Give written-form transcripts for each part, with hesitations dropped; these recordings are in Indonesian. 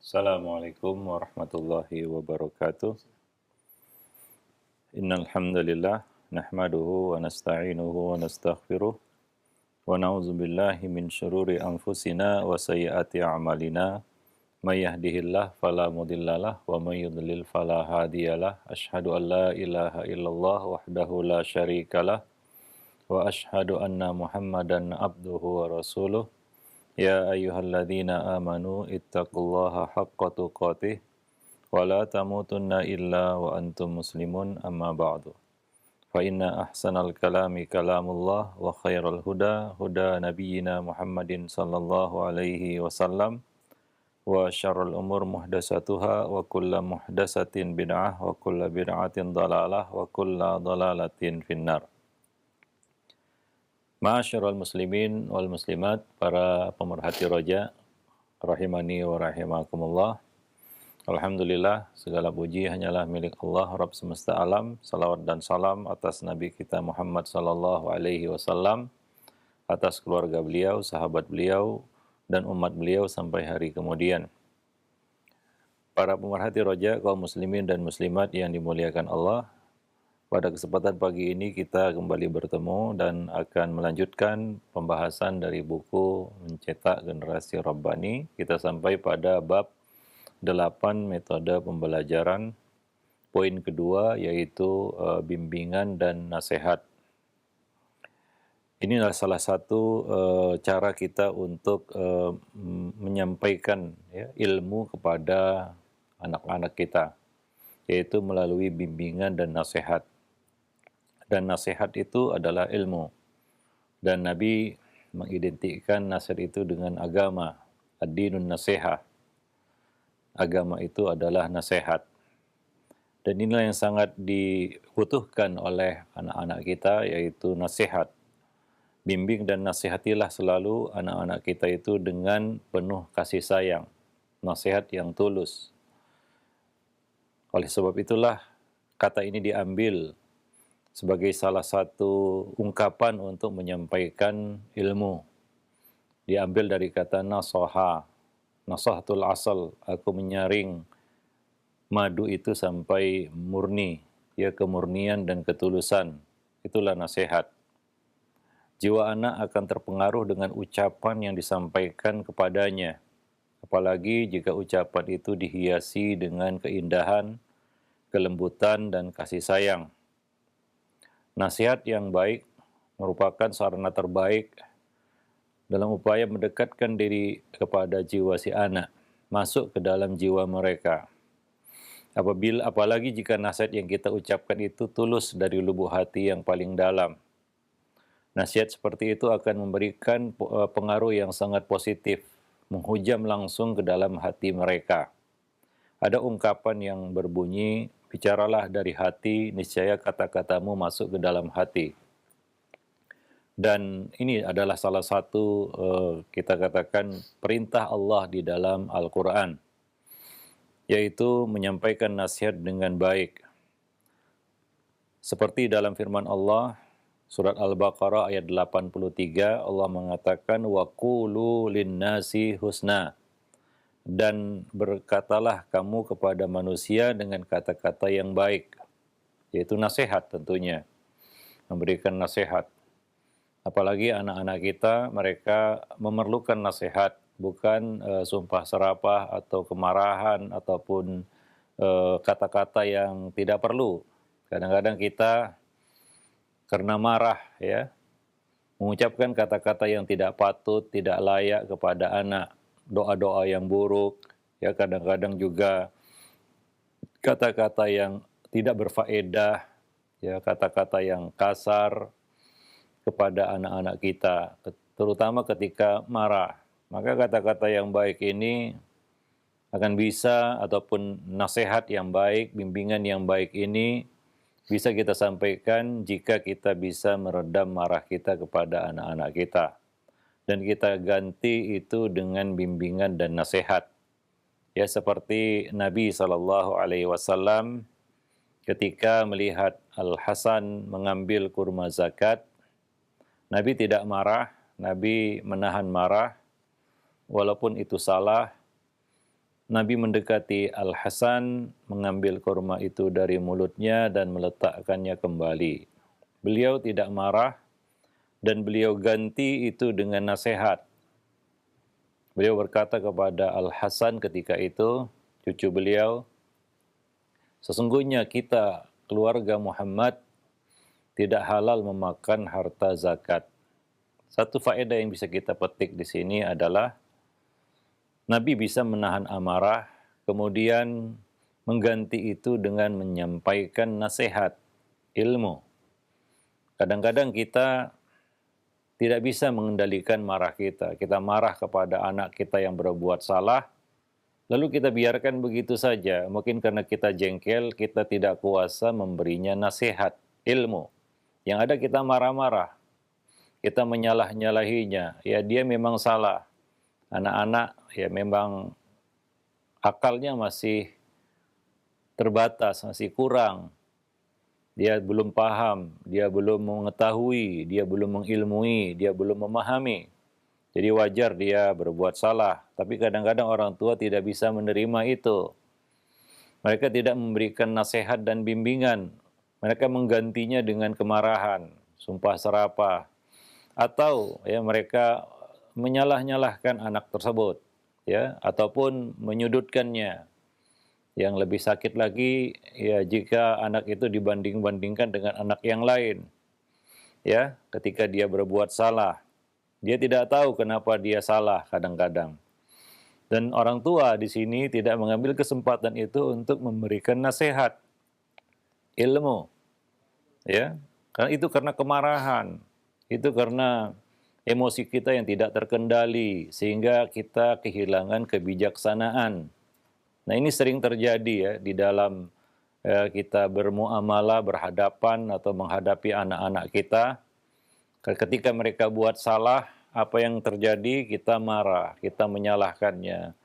Assalamualaikum warahmatullahi wabarakatuh. Innal hamdalillah nahmaduhu wa nasta'inuhu wa nastaghfiruh wa na'udzu billahi min syururi anfusina wa sayyiati a'malina. May yahdihillah fala mudhillalah wa may yudlil fala hadiyalah. Asyhadu an la ilaha illallah wahdahu la syarikalah wa asyhadu anna Muhammadan abduhu wa rasuluh. Ya ayyuhalladzina amanu ittaqullaha haqqa tuqatih wa la tamutunna illa wa antum muslimun amma ba'du. Fa inna ahsanal kalami kalamullah wa khairal huda huda nabiyyina Muhammadin sallallahu alaihi wasallam wa syarrul umur muhdasatuha wa kullu muhdasatin bid'ah wa kullu bid'atin dhalalah wa kullu dhalalatin finnar. Ma'asyiral muslimin wal muslimat, para pemerhati roja rahimani wa rahimakumullah. Alhamdulillah, segala puji hanyalah milik Allah Rabb semesta alam. Salawat dan salam atas Nabi kita Muhammad sallallahu alaihi wasallam, atas keluarga beliau, sahabat beliau, dan umat beliau sampai hari kemudian. Para pemerhati roja, kaum muslimin dan muslimat yang dimuliakan Allah, pada kesempatan pagi ini kita kembali bertemu dan akan melanjutkan pembahasan dari buku Mencetak Generasi Rabbani. Kita sampai pada bab 8 metode pembelajaran. Poin kedua yaitu bimbingan dan nasihat. Ini adalah salah satu cara kita untuk menyampaikan ilmu kepada anak-anak kita, yaitu melalui bimbingan dan nasihat. Dan nasihat itu adalah ilmu. Dan Nabi mengidentikan nasihat itu dengan agama. Ad-dinun nasihah. Agama itu adalah nasihat. Dan inilah yang sangat dibutuhkan oleh anak-anak kita, yaitu nasihat. Bimbing dan nasihatilah selalu anak-anak kita itu dengan penuh kasih sayang. Nasihat yang tulus. Oleh sebab itulah kata ini diambil sebagai salah satu ungkapan untuk menyampaikan ilmu. Diambil dari kata nasoha, nasohatul asal, aku menyaring madu itu sampai murni, ya, kemurnian dan ketulusan. Itulah nasihat. Jiwa anak akan terpengaruh dengan ucapan yang disampaikan kepadanya. Apalagi jika ucapan itu dihiasi dengan keindahan, kelembutan, dan kasih sayang. Nasihat yang baik merupakan sarana terbaik dalam upaya mendekatkan diri kepada jiwa si anak, masuk ke dalam jiwa mereka. Apalagi jika nasihat yang kita ucapkan itu tulus dari lubuk hati yang paling dalam. Nasihat seperti itu akan memberikan pengaruh yang sangat positif, menghujam langsung ke dalam hati mereka. Ada ungkapan yang berbunyi, bicaralah dari hati, niscaya kata-katamu masuk ke dalam hati. Dan ini adalah salah satu kita katakan perintah Allah di dalam Al-Quran, yaitu menyampaikan nasihat dengan baik. Seperti dalam firman Allah, surat Al-Baqarah ayat 83, Allah mengatakan, وَقُولُوا لِلنَّاسِ husna. Dan berkatalah kamu kepada manusia dengan kata-kata yang baik, yaitu nasihat tentunya, memberikan nasihat. Apalagi anak-anak kita, mereka memerlukan nasihat, bukan sumpah serapah atau kemarahan ataupun kata-kata yang tidak perlu. Kadang-kadang kita karena marah, ya, mengucapkan kata-kata yang tidak patut, tidak layak kepada anak. Doa-doa yang buruk, ya, kadang-kadang juga kata-kata yang tidak berfaedah, ya, kata-kata yang kasar kepada anak-anak kita, terutama ketika marah. Maka kata-kata yang baik ini akan bisa, ataupun nasihat yang baik, bimbingan yang baik ini bisa kita sampaikan jika kita bisa meredam marah kita kepada anak-anak kita. Dan kita ganti itu dengan bimbingan dan nasihat. Ya, seperti Nabi SAW ketika melihat Al-Hasan mengambil kurma zakat, Nabi tidak marah, Nabi menahan marah, walaupun itu salah, Nabi mendekati Al-Hasan, mengambil kurma itu dari mulutnya dan meletakkannya kembali. Beliau tidak marah dan beliau ganti itu dengan nasihat. Beliau berkata kepada Al-Hasan ketika itu, cucu beliau, sesungguhnya kita, keluarga Muhammad, tidak halal memakan harta zakat. Satu faedah yang bisa kita petik di sini adalah Nabi bisa menahan amarah, kemudian mengganti itu dengan menyampaikan nasihat, ilmu. Kadang-kadang kita tidak bisa mengendalikan marah kita. Kita marah kepada anak kita yang berbuat salah, lalu kita biarkan begitu saja. Mungkin karena kita jengkel, kita tidak kuasa memberinya nasihat, ilmu. Yang ada kita marah-marah, kita menyalah-nyalahinya. Ya dia memang salah. Anak-anak ya memang akalnya masih terbatas, masih kurang. Dia belum paham, dia belum mengetahui, dia belum mengilmui, dia belum memahami. Jadi wajar dia berbuat salah, tapi kadang-kadang orang tua tidak bisa menerima itu. Mereka tidak memberikan nasihat dan bimbingan. Mereka menggantinya dengan kemarahan, sumpah serapah, atau ya mereka menyalah-nyalahkan anak tersebut, ya, ataupun menyudutkannya. Yang lebih sakit lagi ya jika anak itu dibanding-bandingkan dengan anak yang lain. Ya, ketika dia berbuat salah, dia tidak tahu kenapa dia salah kadang-kadang. Dan orang tua di sini tidak mengambil kesempatan itu untuk memberikan nasihat, ilmu, ya. Karena itu karena kemarahan, itu karena emosi kita yang tidak terkendali sehingga kita kehilangan kebijaksanaan. Nah ini sering terjadi ya di dalam kita bermuamalah, berhadapan atau menghadapi anak-anak kita. Ketika mereka buat salah, apa yang terjadi? Kita marah, kita menyalahkannya,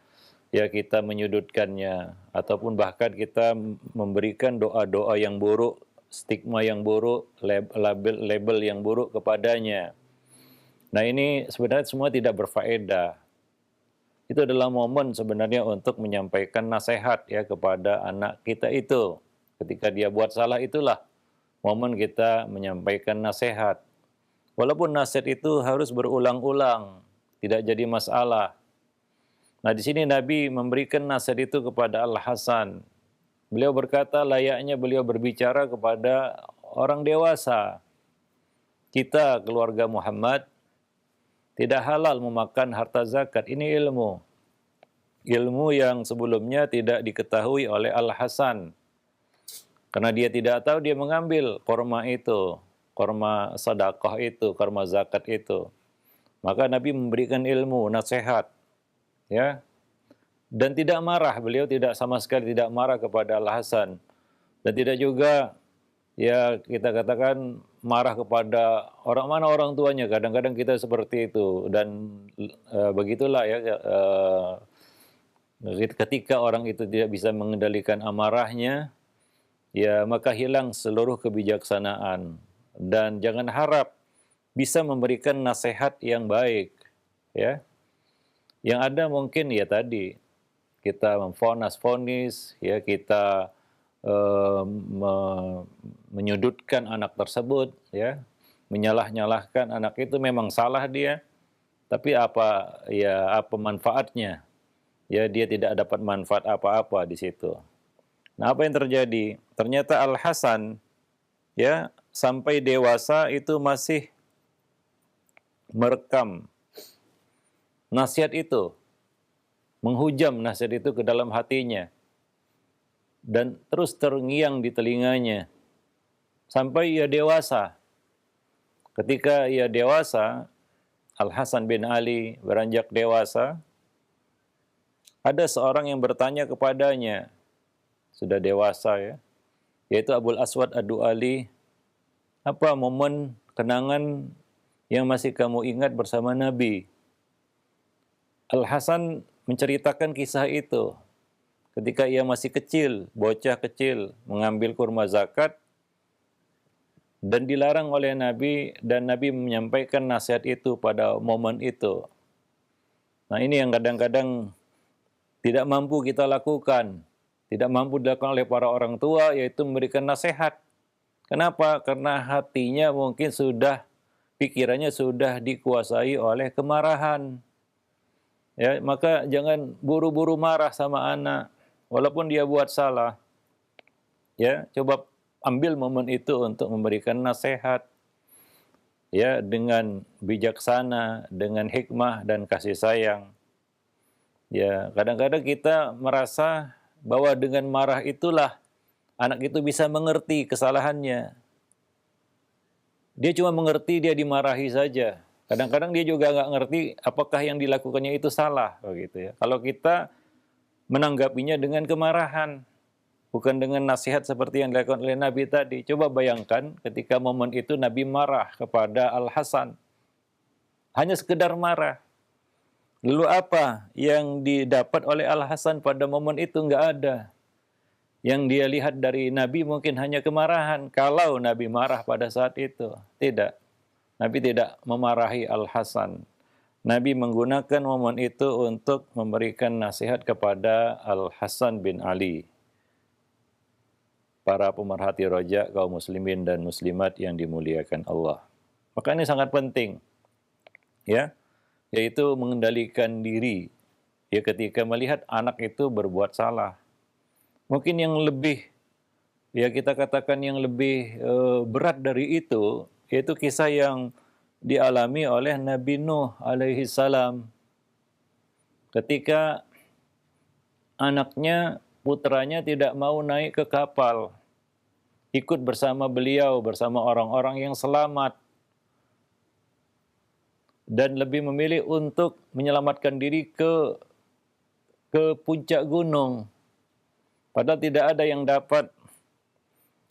ya kita menyudutkannya, ataupun bahkan kita memberikan doa-doa yang buruk, stigma yang buruk, label yang buruk kepadanya. Nah ini sebenarnya semua tidak berfaedah. Itu adalah momen sebenarnya untuk menyampaikan nasihat ya kepada anak kita itu. Ketika dia buat salah itulah momen kita menyampaikan nasihat. Walaupun nasihat itu harus berulang-ulang, tidak jadi masalah. Nah di sini Nabi memberikan nasihat itu kepada Al-Hasan. Beliau berkata layaknya beliau berbicara kepada orang dewasa. Kita keluarga Muhammad tidak halal memakan harta zakat. Ini ilmu. Ilmu yang sebelumnya tidak diketahui oleh Al-Hasan. Karena dia tidak tahu, dia mengambil korma itu, korma sedekah itu, korma zakat itu. Maka Nabi memberikan ilmu, nasihat, ya, dan tidak marah. Beliau tidak sama sekali tidak marah kepada Al-Hasan, dan tidak juga ya kita katakan marah kepada orang mana orang tuanya. Kadang-kadang kita seperti itu dan begitulah ya. Ketika orang itu tidak bisa mengendalikan amarahnya, ya maka hilang seluruh kebijaksanaan. Dan jangan harap bisa memberikan nasihat yang baik, ya. Yang ada mungkin ya tadi kita memfonis, ya kita menyudutkan anak tersebut, ya, menyalah-nyalahkan anak itu memang salah dia, tapi apa manfaatnya? Ya dia tidak dapat manfaat apa-apa di situ. Nah, apa yang terjadi? Ternyata Al-Hasan ya sampai dewasa itu masih merekam nasihat itu, menghujam nasihat itu ke dalam hatinya dan terus terngiang di telinganya sampai ia dewasa. Ketika ia dewasa, Al-Hasan bin Ali beranjak dewasa, ada seorang yang bertanya kepadanya, sudah dewasa ya, yaitu Abul Aswad Ad-Du'ali, apa momen kenangan yang masih kamu ingat bersama Nabi? Al-Hasan menceritakan kisah itu. Ketika ia masih kecil, bocah kecil, mengambil kurma zakat, dan dilarang oleh Nabi, dan Nabi menyampaikan nasihat itu pada momen itu. Nah ini yang kadang-kadang tidak mampu kita lakukan, tidak mampu dilakukan oleh para orang tua, yaitu memberikan nasihat. Kenapa? Karena hatinya mungkin sudah, pikirannya sudah dikuasai oleh kemarahan. Ya, maka jangan buru-buru marah sama anak, walaupun dia buat salah. Ya, coba ambil momen itu untuk memberikan nasihat, ya, dengan bijaksana, dengan hikmah dan kasih sayang. Ya, kadang-kadang kita merasa bahwa dengan marah itulah anak itu bisa mengerti kesalahannya. Dia cuma mengerti dia dimarahi saja. Kadang-kadang dia juga nggak ngerti apakah yang dilakukannya itu salah, begitu ya. Kalau kita menanggapinya dengan kemarahan, bukan dengan nasihat seperti yang dilakukan oleh Nabi tadi. Coba bayangkan ketika momen itu Nabi marah kepada Al-Hasan. Hanya sekedar marah. Lalu apa yang didapat oleh Al-Hasan pada momen itu? Nggak ada. Yang dia lihat dari Nabi mungkin hanya kemarahan. Kalau Nabi marah pada saat itu. Tidak. Nabi tidak memarahi Al-Hasan. Nabi menggunakan momen itu untuk memberikan nasihat kepada Al-Hasan bin Ali. Para pemerhati rojak kaum muslimin dan muslimat yang dimuliakan Allah. Maka ini sangat penting. Ya, yaitu mengendalikan diri. Ya, ketika melihat anak itu berbuat salah. Mungkin yang lebih, ya kita katakan yang lebih berat dari itu, yaitu kisah yang dialami oleh Nabi Nuh alaihi salam. Ketika anaknya, putranya tidak mau naik ke kapal, ikut bersama beliau, bersama orang-orang yang selamat, dan lebih memilih untuk menyelamatkan diri ke puncak gunung. Padahal tidak ada yang dapat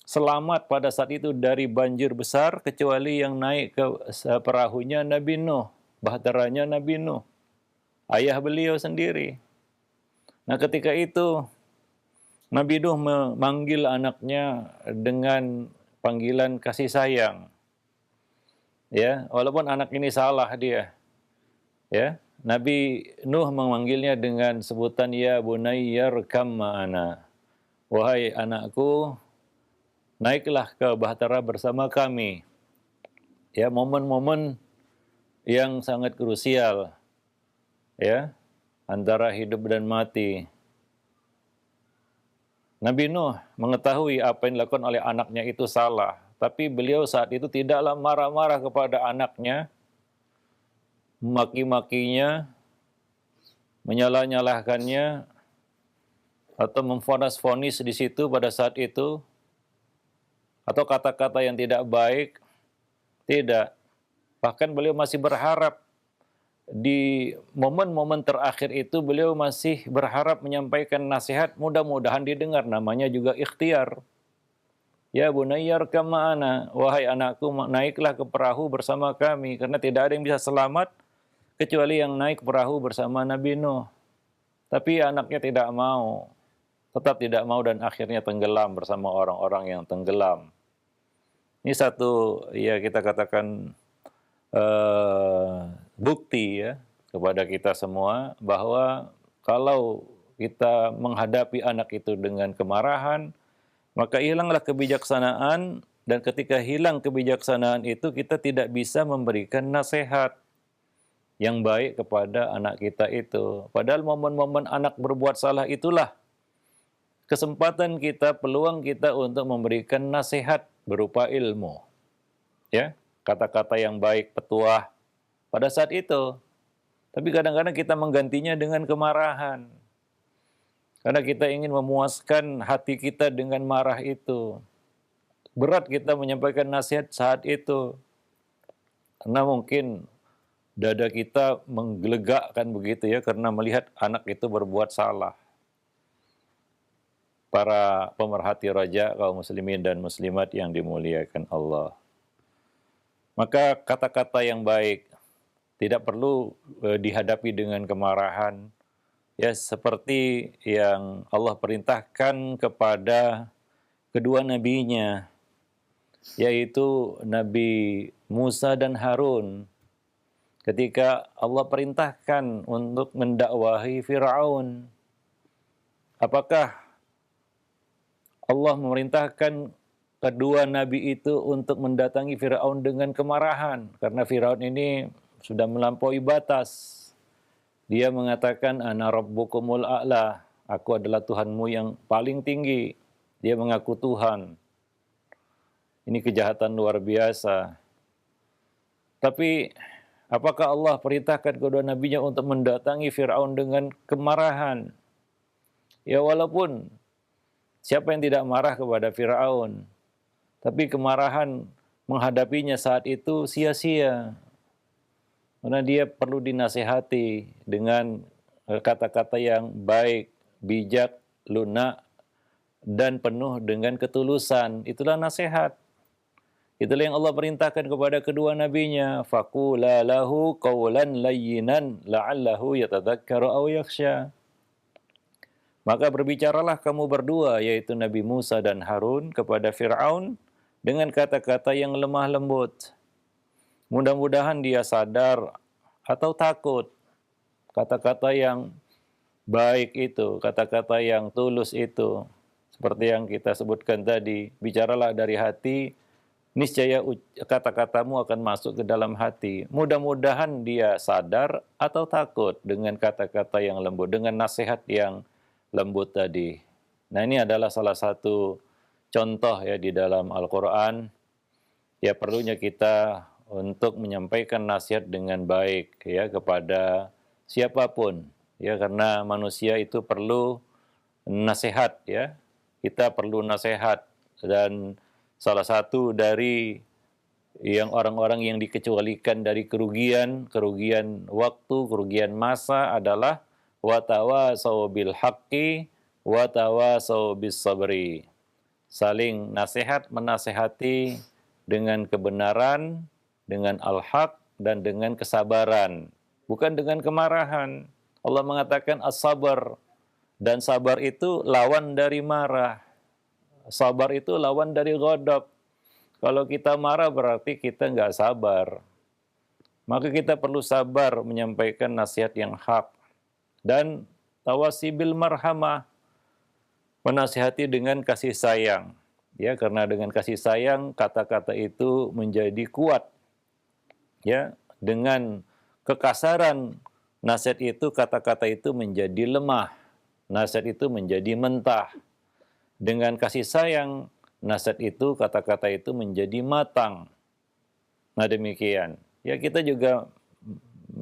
selamat pada saat itu dari banjir besar kecuali yang naik ke perahunya Nabi Nuh, bahteranya Nabi Nuh, ayah beliau sendiri. Nah, ketika itu Nabi Nuh memanggil anaknya dengan panggilan kasih sayang. Ya, walaupun anak ini salah dia. Ya, Nabi Nuh memanggilnya dengan sebutan ya bunayya rkam ma'ana. Wahai anakku, naiklah ke bahtera bersama kami. Ya, momen-momen yang sangat krusial, ya, antara hidup dan mati. Nabi Nuh mengetahui apa yang dilakukan oleh anaknya itu salah, tapi beliau saat itu tidaklah marah-marah kepada anaknya, memaki-makinya, menyalah-nyalahkannya, atau memfonis-fonis di situ pada saat itu, atau kata-kata yang tidak baik, tidak. Bahkan beliau masih berharap, di momen-momen terakhir itu beliau masih berharap menyampaikan nasihat, mudah-mudahan didengar, namanya juga ikhtiar. Ya bunayya rkam ma'ana, wahai anakku naiklah ke perahu bersama kami, karena tidak ada yang bisa selamat kecuali yang naik perahu bersama Nabi Nuh. Tapi anaknya tidak mau, tetap tidak mau, dan akhirnya tenggelam bersama orang-orang yang tenggelam. Ini satu, ya kita katakan bukti ya kepada kita semua bahwa kalau kita menghadapi anak itu dengan kemarahan, maka hilanglah kebijaksanaan, dan ketika hilang kebijaksanaan itu kita tidak bisa memberikan nasihat yang baik kepada anak kita itu. Padahal momen-momen anak berbuat salah itulah kesempatan kita, peluang kita untuk memberikan nasihat berupa ilmu. Ya, kata-kata yang baik, petuah pada saat itu. Tapi kadang-kadang kita menggantinya dengan kemarahan. Karena kita ingin memuaskan hati kita dengan marah itu. Berat kita menyampaikan nasihat saat itu. Karena mungkin dada kita menggelegakkan begitu ya, karena melihat anak itu berbuat salah. Para pemerhati raja kaum muslimin dan muslimat yang dimuliakan Allah. Maka kata-kata yang baik tidak perlu dihadapi dengan kemarahan. Ya, seperti yang Allah perintahkan kepada kedua nabinya, yaitu Nabi Musa dan Harun. Ketika Allah perintahkan untuk mendakwahi Fir'aun, apakah Allah memerintahkan kedua nabi itu untuk mendatangi Firaun dengan kemarahan? Karena Firaun ini sudah melampaui batas. Dia mengatakan, ana rabbukumul a'la, aku adalah Tuhanmu yang paling tinggi. Dia mengaku Tuhan. Ini kejahatan luar biasa. Tapi apakah Allah perintahkan kedua nabinya untuk mendatangi Firaun dengan kemarahan? Ya walaupun siapa yang tidak marah kepada Firaun, tapi kemarahan menghadapinya saat itu sia-sia. Karena dia perlu dinasihati dengan kata-kata yang baik, bijak, lunak, dan penuh dengan ketulusan. Itulah nasihat. Itulah yang Allah perintahkan kepada kedua nabinya. Faqula lahu qawlan layyinan la'allahu yatadhakkaru aw yakhsha. Maka berbicaralah kamu berdua, yaitu Nabi Musa dan Harun, kepada Fir'aun dengan kata-kata yang lemah lembut. Mudah-mudahan dia sadar atau takut. Kata-kata yang baik itu, kata-kata yang tulus itu, seperti yang kita sebutkan tadi, bicaralah dari hati, niscaya kata-katamu akan masuk ke dalam hati. Mudah-mudahan dia sadar atau takut dengan kata-kata yang lembut, dengan nasihat yang lembut tadi. Nah, ini adalah salah satu contoh ya di dalam Al-Quran. Ya perlunya kita untuk menyampaikan nasihat dengan baik ya kepada siapapun ya, karena manusia itu perlu nasihat ya. Kita perlu nasihat, dan salah satu dari yang orang-orang yang dikecualikan dari kerugian waktu, kerugian masa adalah watawasau bil haqqi watawasau bis sabri. Saling nasihat, menasehati dengan kebenaran, dengan al-haq, dan dengan kesabaran. Bukan dengan kemarahan. Allah mengatakan as-sabar. Dan sabar itu lawan dari marah. Sabar itu lawan dari ghadab. Kalau kita marah berarti kita nggak sabar. Maka kita perlu sabar menyampaikan nasihat yang hak. Dan tawasi bil marhamah. Menasihati dengan kasih sayang. Ya, karena dengan kasih sayang kata-kata itu menjadi kuat. Ya, dengan kekasaran nasihat itu, kata-kata itu menjadi lemah. Nasihat itu menjadi mentah. Dengan kasih sayang, nasihat itu, kata-kata itu menjadi matang. Nah, demikian. Ya, kita juga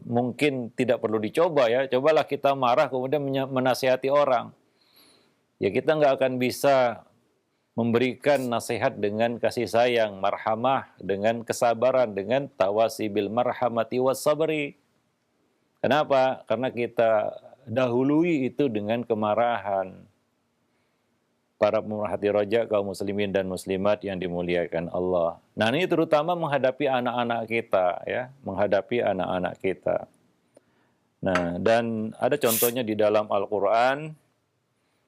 mungkin tidak perlu dicoba ya. Cobalah kita marah kemudian menasihati orang. Ya, kita nggak akan bisa memberikan nasihat dengan kasih sayang, marhamah, dengan kesabaran, dengan tawasi bil marhamati was sabri. Kenapa? Karena kita dahului itu dengan kemarahan. Para pemerhati roja, kaum muslimin dan muslimat yang dimuliakan Allah. Nah, ini terutama menghadapi anak-anak kita ya, menghadapi anak-anak kita. Nah, dan ada contohnya di dalam Al-Qur'an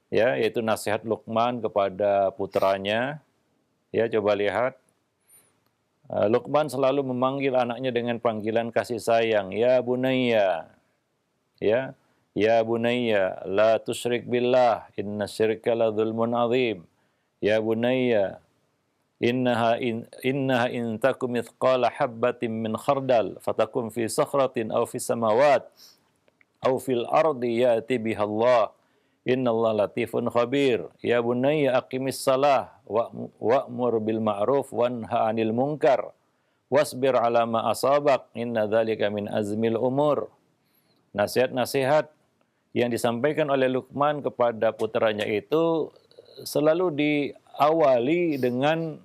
ya, yaitu nasihat Luqman kepada putranya. Ya, coba lihat. Luqman selalu memanggil anaknya dengan panggilan kasih sayang, ya bunayya. Ya bunayya, la tusyrik billah, inna syirka la dzulmun adzim. Ya bunayya, innaha in takum mithqala habbatin min khardal fatakum fi sakhratin aw fis samawat aw fil ardi ya'ti biha Allah. Innallaha latifun khabir. Ya bunayya aqimis salah wa'mur bil ma'ruf wanha 'anil munkar wasbir 'ala ma asabak inna dzalika min azmil umur. Nasihat-nasihat yang disampaikan oleh Luqman kepada putranya itu selalu diawali dengan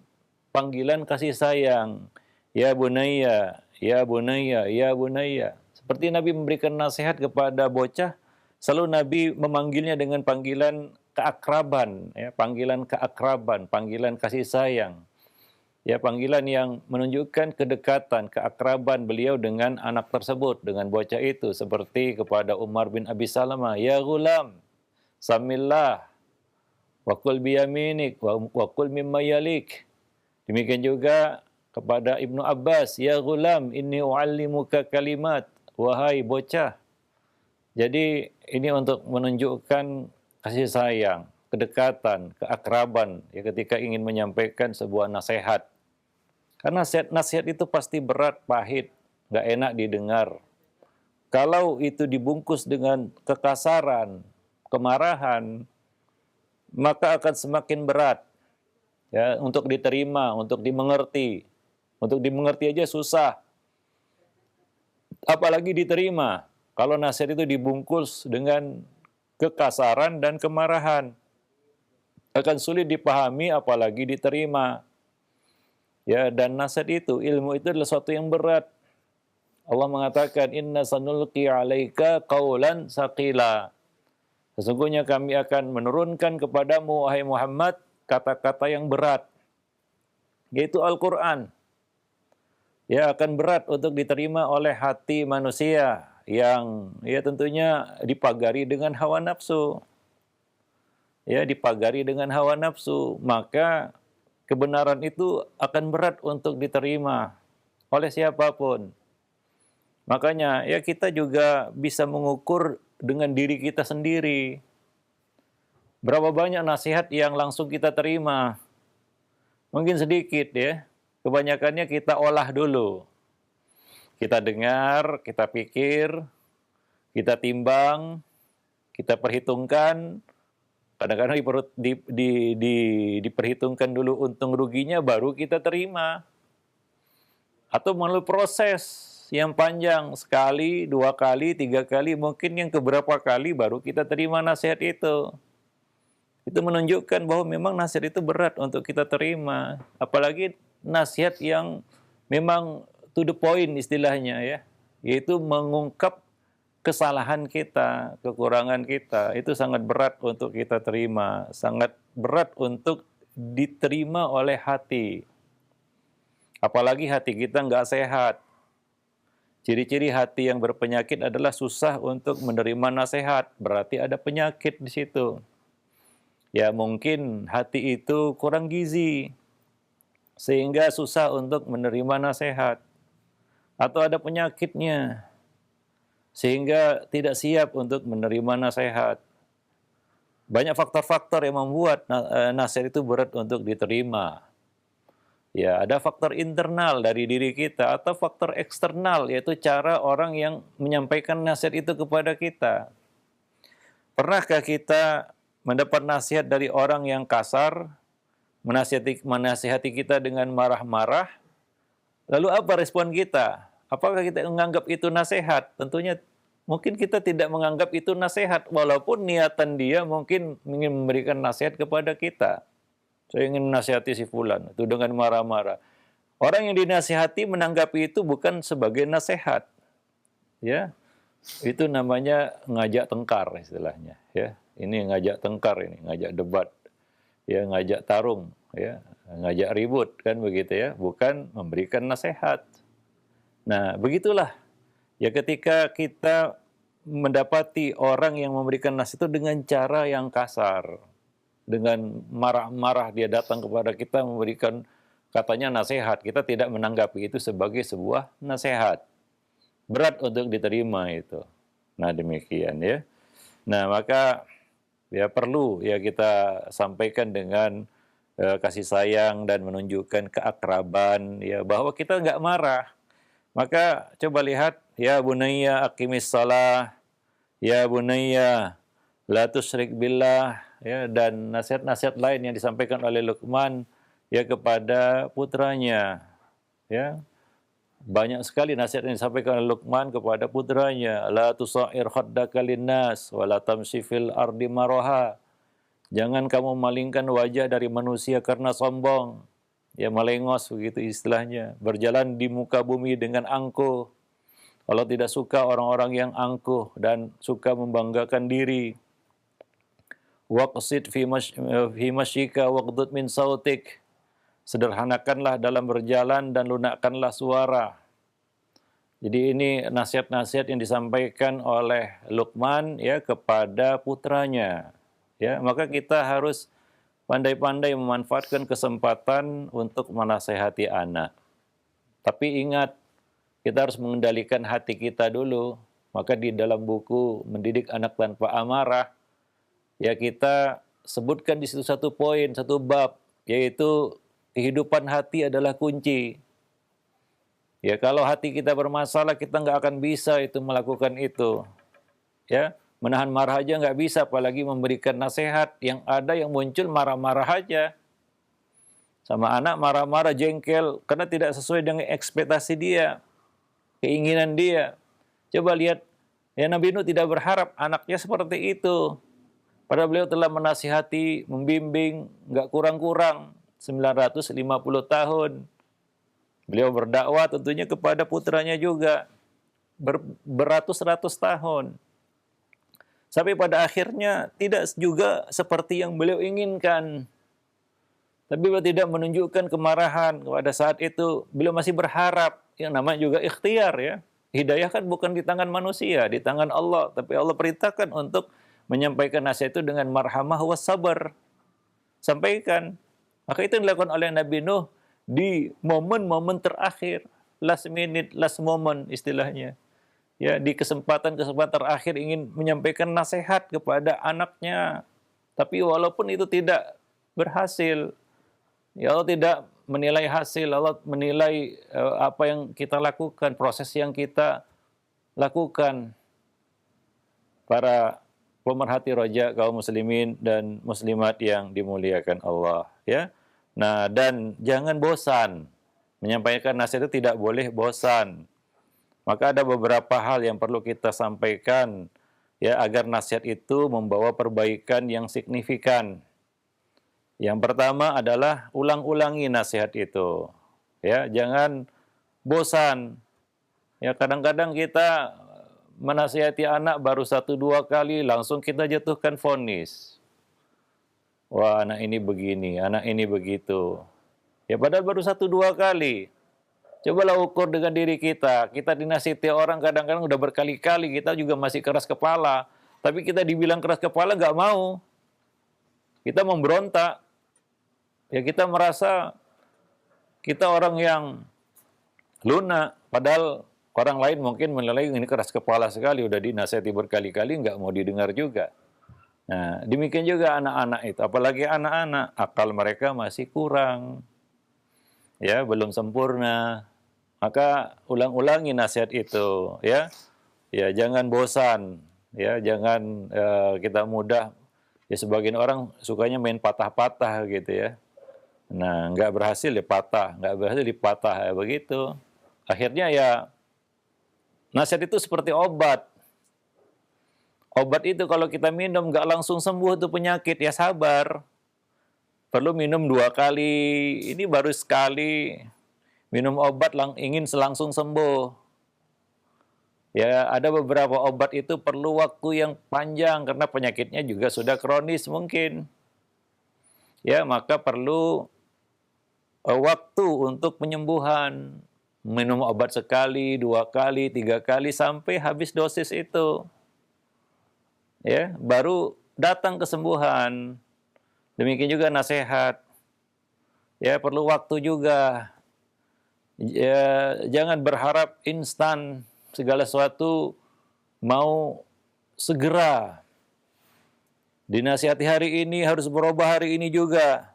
panggilan kasih sayang. Ya bunayya, ya bunayya, ya bunayya. Seperti Nabi memberikan nasihat kepada bocah, selalu Nabi memanggilnya dengan panggilan keakraban, ya, panggilan keakraban, panggilan kasih sayang. Ya, panggilan yang menunjukkan kedekatan, keakraban beliau dengan anak tersebut, dengan bocah itu, seperti kepada Umar bin Abi Salamah, ya ghulam, samillah, wa kul biyaminik, wa kul mimma yalik. Demikian juga kepada Ibnu Abbas, ya ghulam, inni u'allimuka kalimat, wahai bocah. Jadi ini untuk menunjukkan kasih sayang, kedekatan, keakraban ya ketika ingin menyampaikan sebuah nasihat. Karena nasihat itu pasti berat, pahit, nggak enak didengar. Kalau itu dibungkus dengan kekasaran, kemarahan, maka akan semakin berat ya untuk diterima, untuk dimengerti. Untuk dimengerti aja susah, apalagi diterima. Kalau nasihat itu dibungkus dengan kekasaran dan kemarahan, akan sulit dipahami apalagi diterima. Ya, dan nasihat itu, ilmu itu adalah sesuatu yang berat. Allah mengatakan, inna sanulqi 'alaika qaulan saqila. Sesungguhnya kami akan menurunkan kepadamu, wahai Muhammad, kata-kata yang berat, yaitu Al-Quran. Ya, akan berat untuk diterima oleh hati manusia yang ya tentunya dipagari dengan hawa nafsu. Ya, dipagari dengan hawa nafsu, maka kebenaran itu akan berat untuk diterima oleh siapapun. Makanya ya kita juga bisa mengukur dengan diri kita sendiri. Berapa banyak nasihat yang langsung kita terima? Mungkin sedikit ya. Kebanyakannya kita olah dulu. Kita dengar, kita pikir, kita timbang, kita perhitungkan. Kadang-kadang diperhitungkan dulu untung ruginya, baru kita terima. Atau melalui proses yang panjang, sekali, 2 kali, 3 kali, mungkin yang keberapa kali baru kita terima nasihat itu. Itu menunjukkan bahwa memang nasihat itu berat untuk kita terima. Apalagi nasihat yang memang to the point istilahnya ya. Yaitu mengungkap kesalahan kita, kekurangan kita. Itu sangat berat untuk kita terima. Sangat berat untuk diterima oleh hati. Apalagi hati kita nggak sehat. Ciri-ciri hati yang berpenyakit adalah susah untuk menerima nasihat. Berarti ada penyakit di situ. Ya mungkin hati itu kurang gizi, sehingga susah untuk menerima nasihat. Atau ada penyakitnya, sehingga tidak siap untuk menerima nasihat. Banyak faktor-faktor yang membuat nasihat itu berat untuk diterima. Ya, ada faktor internal dari diri kita atau faktor eksternal, yaitu cara orang yang menyampaikan nasihat itu kepada kita. Pernahkah kita mendapat nasihat dari orang yang kasar, menasihati kita dengan marah-marah? Lalu apa respon kita? Apakah kita menganggap itu nasihat? Tentunya mungkin kita tidak menganggap itu nasihat, walaupun niatan dia mungkin ingin memberikan nasihat kepada kita. Saya ingin menasihati si fulan, itu dengan marah-marah. Orang yang dinasihati menanggapi itu bukan sebagai nasihat. Ya, itu namanya ngajak tengkar istilahnya. Ya, ini ngajak tengkar, ini ngajak debat, ya ngajak tarung, ya ngajak ribut kan begitu ya, bukan memberikan nasihat. Nah, begitulah ya ketika kita mendapati orang yang memberikan nasihat itu dengan cara yang kasar, dengan marah-marah dia datang kepada kita memberikan katanya nasihat, kita tidak menanggapi itu sebagai sebuah nasihat. Berat untuk diterima itu. Nah, demikian ya. Nah, maka ya perlu ya kita sampaikan dengan kasih sayang dan menunjukkan keakraban ya bahwa kita nggak marah. Maka coba lihat ya bunayya aqimis shalah, ya bunayya la tusyrik billah ya dan nasihat-nasihat lain yang disampaikan oleh Luqman ya kepada putranya ya. Banyak sekali nasihat yang disampaikan oleh Luqman kepada putranya. La tusa'ir khaddaka linnas wa la tamshi fil ardi maraha. Jangan kamu malingkan wajah dari manusia karena sombong. Ya melengos begitu istilahnya. Berjalan di muka bumi dengan angkuh. Allah tidak suka orang-orang yang angkuh dan suka membanggakan diri. Waqsid fi masyika waqdud min sautik. Sederhanakanlah dalam berjalan dan lunakkanlah suara. Jadi ini nasihat-nasihat yang disampaikan oleh Luqman ya kepada putranya. Ya, maka kita harus pandai-pandai memanfaatkan kesempatan untuk menasehati anak. Tapi ingat, kita harus mengendalikan hati kita dulu. Maka di dalam buku Mendidik Anak Tanpa Amarah, ya kita sebutkan di situ satu poin, satu bab, yaitu kehidupan hati adalah kunci. Ya, kalau hati kita bermasalah, kita nggak akan bisa itu melakukan itu. Ya, menahan marah aja nggak bisa, apalagi memberikan nasihat. Yang ada yang muncul marah-marah aja. Sama anak marah-marah, jengkel, karena tidak sesuai dengan ekspektasi dia, keinginan dia. Coba lihat, ya Nabi Nuh tidak berharap anaknya seperti itu. Padahal beliau telah menasihati, membimbing, nggak kurang-kurang 950 tahun. Beliau berdakwah tentunya kepada putranya juga beratus-ratus tahun. Sampai pada akhirnya tidak juga seperti yang beliau inginkan. Tapi beliau tidak menunjukkan kemarahan. Pada saat itu beliau masih berharap. Yang namanya juga ikhtiar ya. Hidayah kan bukan di tangan manusia, di tangan Allah. Tapi Allah perintahkan untuk menyampaikan nasihat itu dengan marhamah was sabar. Sampaikan. Maka itu yang dilakukan oleh Nabi Nuh di momen-momen terakhir, last minute, last moment istilahnya. Ya, di kesempatan-kesempatan terakhir ingin menyampaikan nasihat kepada anaknya. Tapi walaupun itu tidak berhasil, ya Allah tidak menilai hasil, Allah menilai apa yang kita lakukan, proses yang kita lakukan. Para pemerhati roja kaum muslimin dan muslimat yang dimuliakan Allah, ya. Nah, dan jangan bosan. Menyampaikan nasihat itu tidak boleh bosan. Maka ada beberapa hal yang perlu kita sampaikan ya agar nasihat itu membawa perbaikan yang signifikan. Yang pertama adalah ulang-ulangi nasihat itu. Ya, jangan bosan. Ya, kadang-kadang kita menasihati anak baru 1-2 kali langsung kita jatuhkan vonis. Wah, anak ini begini, anak ini begitu. Ya padahal baru 1-2 kali. Cobalah ukur dengan diri kita. Kita dinasihati orang kadang-kadang udah berkali-kali, kita juga masih keras kepala. Tapi kita dibilang keras kepala nggak mau. Kita memberontak. Ya kita merasa kita orang yang lunak. Padahal orang lain mungkin menilai ini keras kepala sekali, udah dinasihati berkali-kali nggak mau didengar juga. Nah, demikian juga anak-anak itu, apalagi anak-anak, akal mereka masih kurang, ya, belum sempurna. Maka ulang-ulangi nasihat itu, ya. Ya, jangan bosan, ya, jangan kita mudah. Ya, sebagian orang sukanya main patah-patah gitu ya. Nah, nggak berhasil ya patah, nggak berhasil dipatah, ya begitu. Akhirnya ya, nasihat itu seperti obat. Obat itu kalau kita minum nggak langsung sembuh tuh penyakit, ya sabar. Perlu minum 2 kali, ini baru sekali. Minum obat ingin langsung sembuh. Ya ada beberapa obat itu perlu waktu yang panjang karena penyakitnya juga sudah kronis mungkin. Ya maka perlu waktu untuk penyembuhan. Minum obat sekali, 2 kali, 3 kali sampai habis dosis itu. Ya, baru datang kesembuhan. Demikian juga nasihat. Ya, perlu waktu juga. Ya, jangan berharap instan segala sesuatu mau segera. Dinasihati hari ini harus berubah hari ini juga.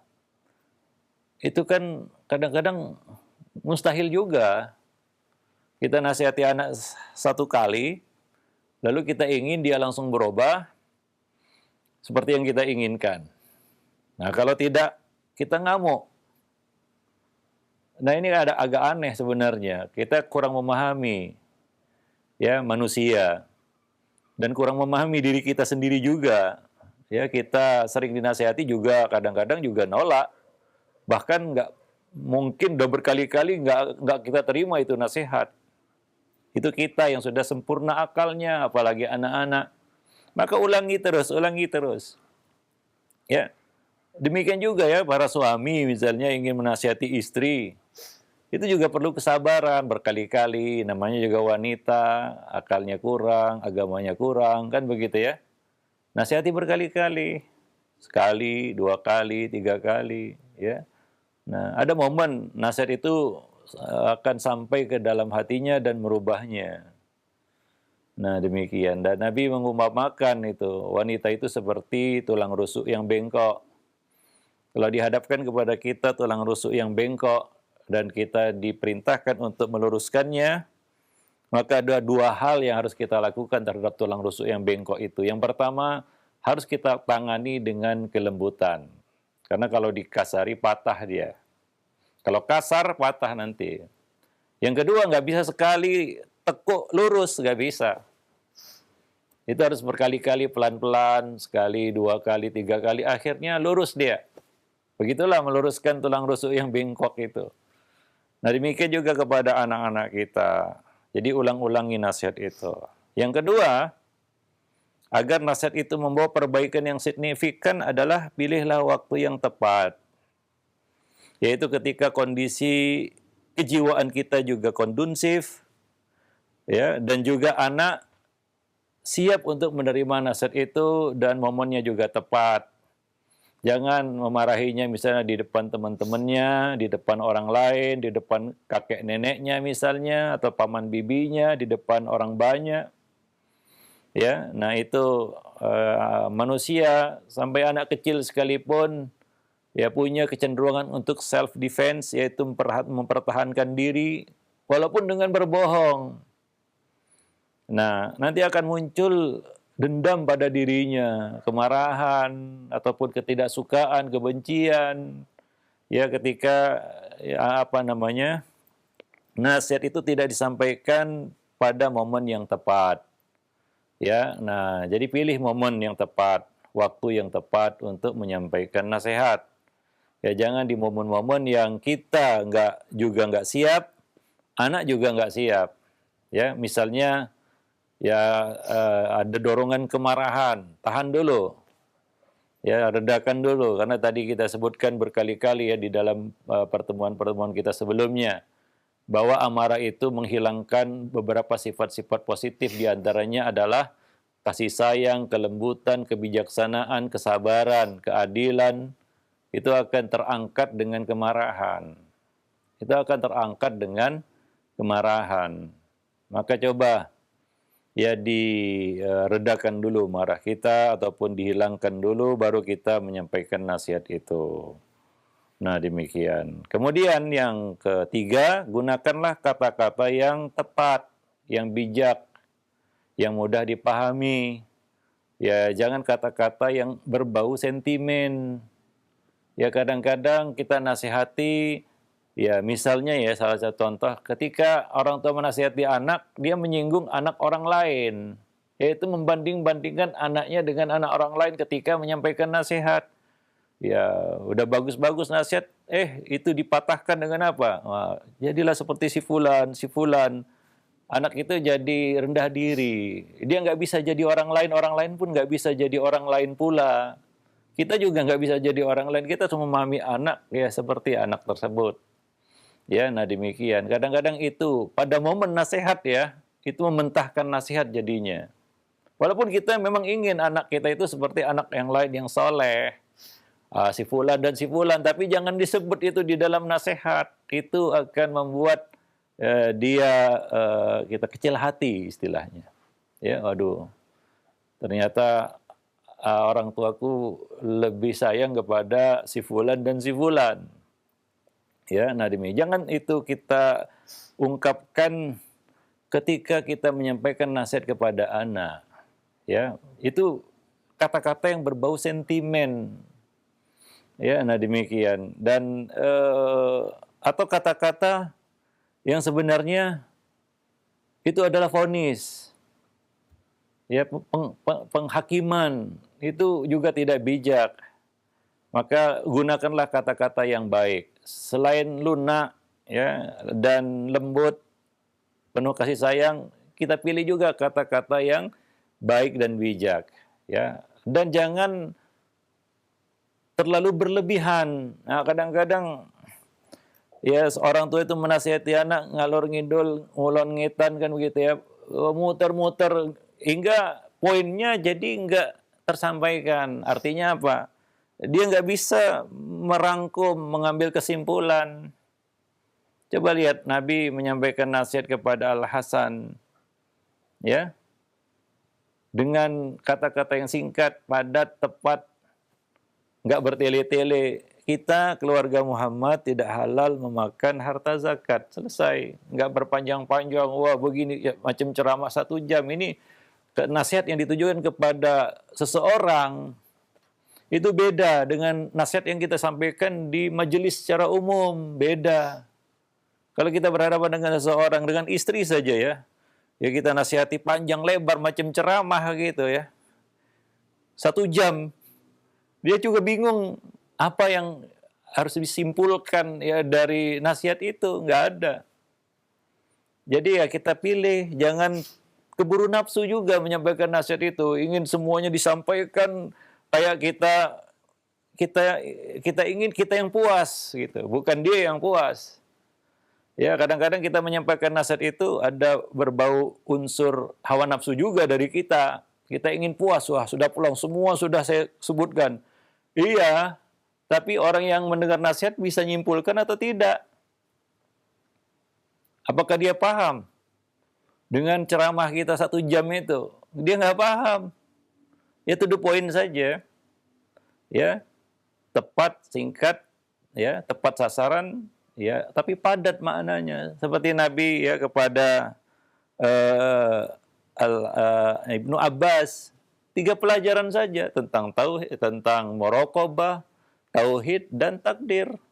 Itu kan kadang-kadang mustahil juga. Kita nasihati anak 1 kali, lalu kita ingin dia langsung berubah seperti yang kita inginkan. Nah, kalau tidak, kita ngamuk. Nah, ini agak aneh sebenarnya. Kita kurang memahami ya manusia dan kurang memahami diri kita sendiri juga. Ya, kita sering dinasihati juga kadang-kadang juga nolak. Bahkan mungkin udah berkali-kali nggak kita terima itu nasihat. Itu kita yang sudah sempurna akalnya, apalagi anak-anak. Maka ulangi terus. Ya, demikian juga ya para suami misalnya ingin menasihati istri. Itu juga perlu kesabaran berkali-kali, namanya juga wanita, akalnya kurang, agamanya kurang, kan begitu ya. Nasihati berkali-kali, 1, 2 kali, 3 kali, ya. Nah, ada momen nasihat itu akan sampai ke dalam hatinya dan merubahnya. Nah, demikian. Dan Nabi mengumpamakan itu, wanita itu seperti tulang rusuk yang bengkok. Kalau dihadapkan kepada kita tulang rusuk yang bengkok dan kita diperintahkan untuk meluruskannya, maka ada dua hal yang harus kita lakukan terhadap tulang rusuk yang bengkok itu. Yang pertama, harus kita tangani dengan kelembutan. Karena kalau dikasari patah dia. Kalau kasar patah nanti. Yang kedua, nggak bisa sekali tekuk lurus, nggak bisa. Itu harus berkali-kali pelan-pelan, sekali, dua kali, tiga kali, akhirnya lurus dia. Begitulah meluruskan tulang rusuk yang bengkok itu. Nah, demikian juga kepada anak-anak kita. Jadi ulang-ulangi nasihat itu. Yang kedua, agar nasihat itu membawa perbaikan yang signifikan adalah pilihlah waktu yang tepat. Yaitu ketika kondisi kejiwaan kita juga kondusif, ya, dan juga anak siap untuk menerima nasihat itu dan momennya juga tepat. Jangan memarahinya misalnya di depan teman-temannya, di depan orang lain, di depan kakek neneknya misalnya, atau paman bibinya, di depan orang banyak. Ya, nah itu manusia sampai anak kecil sekalipun ya punya kecenderungan untuk self defense, yaitu mempertahankan diri walaupun dengan berbohong. Nah, nanti akan muncul dendam pada dirinya, kemarahan ataupun ketidaksukaan, kebencian. Ya, ketika nasihat itu tidak disampaikan pada momen yang tepat. Ya, nah jadi pilih momen yang tepat, waktu yang tepat untuk menyampaikan nasihat. Ya, jangan di momen-momen yang kita nggak siap, anak juga nggak siap. Ya, misalnya ya ada dorongan kemarahan, tahan dulu. Ya, redakan dulu, karena tadi kita sebutkan berkali-kali ya di dalam pertemuan-pertemuan kita sebelumnya, bahwa amarah itu menghilangkan beberapa sifat-sifat positif, diantaranya adalah kasih sayang, kelembutan, kebijaksanaan, kesabaran, keadilan, itu akan terangkat dengan kemarahan. Itu akan terangkat dengan kemarahan. Maka coba ya diredakan dulu marah kita ataupun dihilangkan dulu baru kita menyampaikan nasihat itu. Nah, demikian. Kemudian yang ketiga, gunakanlah kata-kata yang tepat, yang bijak, yang mudah dipahami. Ya, jangan kata-kata yang berbau sentimen. Ya, kadang-kadang kita nasihati, ya misalnya ya salah satu contoh, ketika orang tua menasihati anak, dia menyinggung anak orang lain. Yaitu membanding-bandingkan anaknya dengan anak orang lain ketika menyampaikan nasihat. Ya, udah bagus-bagus nasihat, itu dipatahkan dengan apa? Wah, jadilah seperti si fulan, si fulan. Anak itu jadi rendah diri. Dia nggak bisa jadi orang lain pun nggak bisa jadi orang lain pula. Kita juga nggak bisa jadi orang lain, kita cuma memahami anak ya seperti anak tersebut. Ya, nah demikian. Kadang-kadang itu pada momen nasihat ya, itu mementahkan nasihat jadinya. Walaupun kita memang ingin anak kita itu seperti anak yang lain yang soleh, si fulan dan si fulan, tapi jangan disebut itu di dalam nasihat. Itu akan membuat kita kecil hati istilahnya. Ya, aduh. Ternyata orang tuaku lebih sayang kepada si fulan dan si fulan. Ya, nah demikian. Jangan itu kita ungkapkan ketika kita menyampaikan nasihat kepada anak. Ya, itu kata-kata yang berbau sentimen. Ya, nah demikian. Dan atau kata-kata yang sebenarnya itu adalah vonis. Ya, penghakiman itu juga tidak bijak. Maka gunakanlah kata-kata yang baik. Selain lunak ya dan lembut, penuh kasih sayang, kita pilih juga kata-kata yang baik dan bijak, ya. Dan jangan terlalu berlebihan. Nah, kadang-kadang ya seorang tua itu menasihati anak ngalor ngidul, ngulon ngitan kan begitu ya, muter-muter hingga poinnya jadi nggak tersampaikan. Artinya apa? Dia nggak bisa merangkum, mengambil kesimpulan. Coba lihat Nabi menyampaikan nasihat kepada Al-Hasan, ya. dengan kata-kata yang singkat, padat, tepat, nggak bertele-tele. Kita keluarga Muhammad tidak halal memakan harta zakat. Selesai. Nggak berpanjang-panjang, wah begini, ya, macam ceramah 1 jam. Ini nasihat yang ditujukan kepada seseorang. Itu beda dengan nasihat yang kita sampaikan di majelis secara umum. Beda. Kalau kita berhadapan dengan seseorang, dengan istri saja ya. Ya kita nasihati panjang lebar macam ceramah gitu ya. 1 jam. Dia juga bingung apa yang harus disimpulkan ya dari nasihat itu. Nggak ada. Jadi ya kita pilih, jangan keburu nafsu juga menyampaikan nasihat itu. Ingin semuanya disampaikan kayak kita ingin kita yang puas gitu, bukan dia yang puas. Ya, kadang-kadang kita menyampaikan nasihat itu ada berbau unsur hawa nafsu juga dari kita. Kita ingin puas, wah sudah pulang semua sudah saya sebutkan. Iya, tapi orang yang mendengar nasihat bisa nyimpulkan atau tidak? Apakah dia paham dengan ceramah kita 1 jam itu? Dia nggak paham. Ya to the point saja. Ya, tepat, singkat, ya, tepat sasaran. Ya, tapi padat maknanya. Seperti Nabi ya kepada Ibnu Abbas, 3 pelajaran saja tentang tauhid, tentang muraqabah, tauhid dan takdir.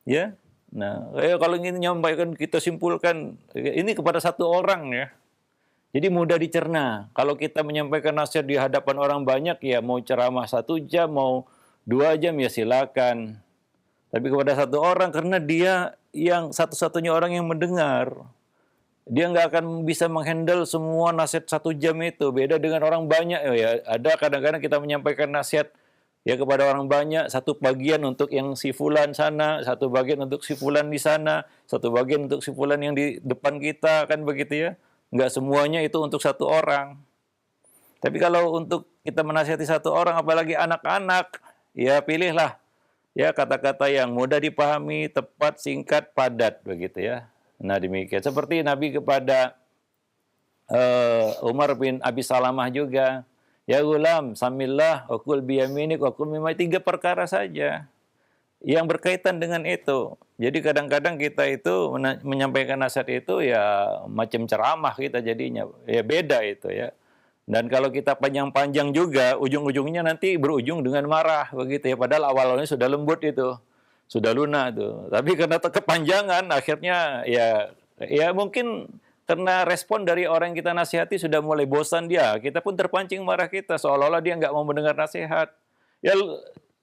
Ya. Nah, kalau ingin menyampaikan kita simpulkan ini kepada 1 orang ya. Jadi mudah dicerna. Kalau kita menyampaikan nasihat di hadapan orang banyak ya mau ceramah 1 jam, mau 2 jam ya silakan. Tapi kepada 1 orang, karena dia yang satu-satunya orang yang mendengar. Dia nggak akan bisa menghandle semua nasihat 1 jam itu. Beda dengan orang banyak. Ya, ada kadang-kadang kita menyampaikan nasihat ya kepada orang banyak. 1 bagian untuk yang si fulan sana, 1 bagian untuk si fulan di sana, 1 bagian untuk si fulan yang di depan kita. Kan begitu ya. Nggak semuanya itu untuk 1 orang. Tapi kalau untuk kita menasihati 1 orang, apalagi anak-anak, ya pilihlah ya kata-kata yang mudah dipahami, tepat, singkat, padat begitu ya. Nah demikian. Seperti Nabi kepada Umar bin Abi Salamah juga. Ya gulam, samillah, wakul biyaminik, wakul mimai. 3 perkara saja yang berkaitan dengan itu. Jadi kadang-kadang kita itu menyampaikan nasihat itu ya macam ceramah kita jadinya. Ya beda itu ya. Dan kalau kita panjang-panjang juga, ujung-ujungnya nanti berujung dengan marah begitu ya. Padahal awalnya sudah lembut itu, sudah lunak itu. Tapi karena kepanjangan, akhirnya ya mungkin karena respon dari orang yang kita nasihati sudah mulai bosan dia. Kita pun terpancing marah kita, seolah-olah dia nggak mau mendengar nasihat. Ya